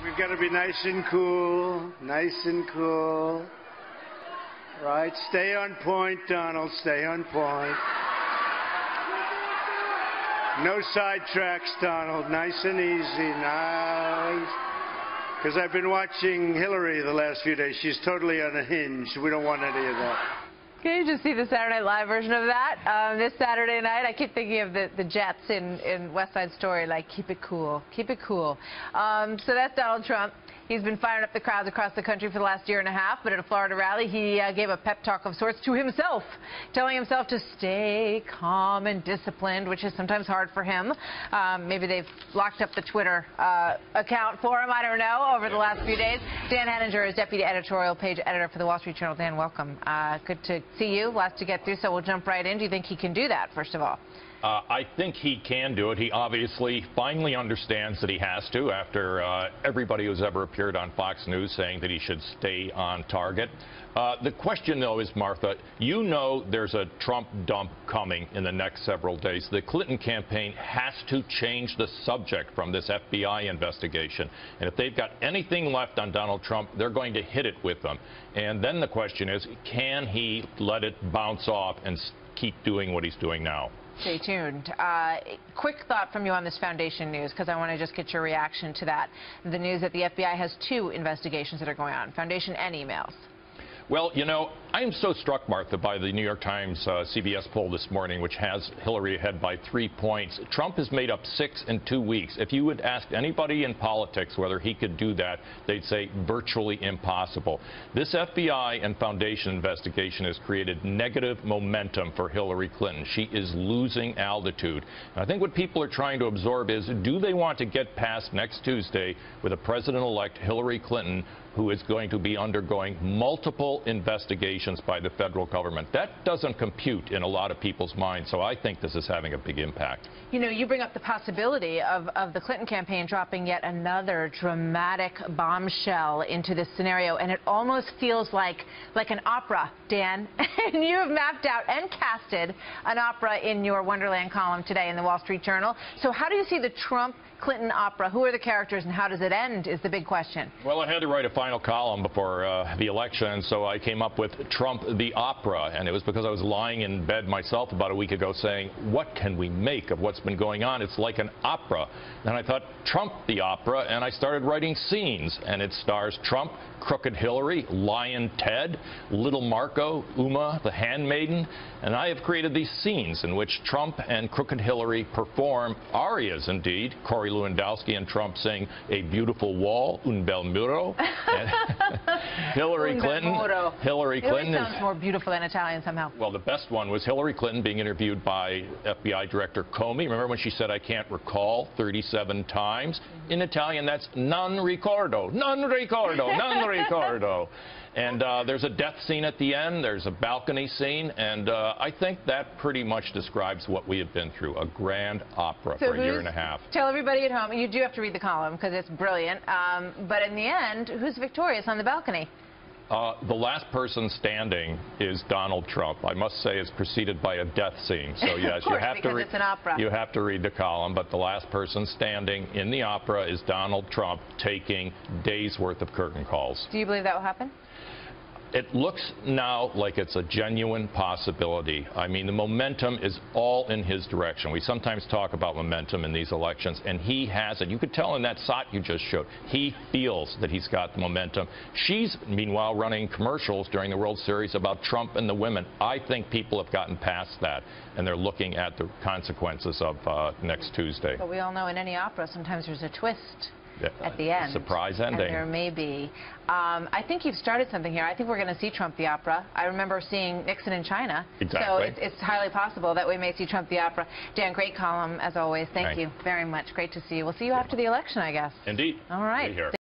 We've got to be nice and cool, nice and cool. Right, stay on point, Donald, stay on point. No sidetracks, Donald, nice and easy, nice. Because I've been watching Hillary the last few days. She's totally unhinged. We don't want any of that. Can you just see the Saturday Night Live version of that? This Saturday night, I keep thinking of the Jets in West Side Story, like, keep it cool, keep it cool. So that's Donald Trump. He's been firing up the crowds across the country for the last year and a half, but at a Florida rally, he gave a pep talk of sorts to himself, telling himself to stay calm and disciplined, which is sometimes hard for him. Maybe they've locked up the Twitter account for him, I don't know, over the last few days. Dan Henninger is Deputy Editorial Page Editor for the Wall Street Journal. Dan, welcome. Good to see you. Lots to get through, so we'll jump right in. Do you think he can do that, first of all? I think he can do it. He obviously finally understands that he has to after everybody who's ever appeared on Fox News saying that he should stay on target. The question, though, is, Martha, you know there's a Trump dump coming in the next several days. The Clinton campaign has to change the subject from this FBI investigation. And if they've got anything left on Donald Trump, they're going to hit it with them. And then the question is, can he let it bounce off and keep doing what he's doing now? Stay tuned. Quick thought from you on this Foundation news, because I want to just get your reaction to that. The news that the FBI has 2 investigations that are going on, Foundation and emails. Well, you know, I am so struck, Martha, by the New York Times CBS poll this morning, which has Hillary ahead by 3 points. Trump has made up 6 in 2 weeks. If you would ask anybody in politics whether he could do that, they'd say virtually impossible. This FBI and Foundation investigation has created negative momentum for Hillary Clinton. She is losing altitude. And I think what people are trying to absorb is, do they want to get past next Tuesday with a President-elect Hillary Clinton who is going to be undergoing multiple investigations by the federal government? That doesn't compute in a lot of people's minds, so I think this is having a big impact. You know, you bring up the possibility of the Clinton campaign dropping yet another dramatic bombshell into this scenario, and it almost feels like an opera, Dan. And you have mapped out and casted an opera in your Wonderland column today in the Wall Street Journal. So how do you see the Trump-Clinton opera? Who are the characters and how does it end is the big question. Well, I had to write a final column before the election, so I came up with Trump the Opera, and it was because I was lying in bed myself about a week ago saying, what can we make of what's been going on? It's like an opera. And I thought, Trump the Opera, and I started writing scenes, and it stars Trump, Crooked Hillary, Lion Ted, Little Marco, Uma, the Handmaiden, and I have created these scenes in which Trump and Crooked Hillary perform arias, indeed. Corey Lewandowski and Trump sing A Beautiful Wall, Un Bel Muro. Hillary Clinton sounds more beautiful than Italian somehow. Well, the best one was Hillary Clinton being interviewed by FBI Director Comey. Remember when she said, I can't recall 37 times? In Italian, that's non ricordo, non ricordo, non ricordo. And there's a death scene at the end. There's a balcony scene. And I think that pretty much describes what we have been through, a grand opera for a year and a half. Tell everybody at home, you do have to read the column because it's brilliant. But in the end, who's victorious on the balcony? The last person standing is Donald Trump. I must say it's preceded by a death scene. So yes, you have to read. It's an opera. You have to read the column, but the last person standing in the opera is Donald Trump taking days worth of curtain calls. Do you believe that will happen? It looks now like it's a genuine possibility. I mean, the momentum is all in his direction. We sometimes talk about momentum in these elections, and he has it. You could tell in that shot you just showed. He feels that he's got the momentum. She's, meanwhile, running commercials during the World Series about Trump and the women. I think people have gotten past that, and they're looking at the consequences of next Tuesday. But we all know in any opera, sometimes there's a twist at the end. Surprise ending. And there may be. I think you've started something here. I think we're going to see Trump the Opera. I remember seeing Nixon in China. Exactly. So it's highly possible that we may see Trump the Opera. Dan, great column as always. Thank you very much. Great to see you. We'll see you after the election, I guess. Indeed. All right.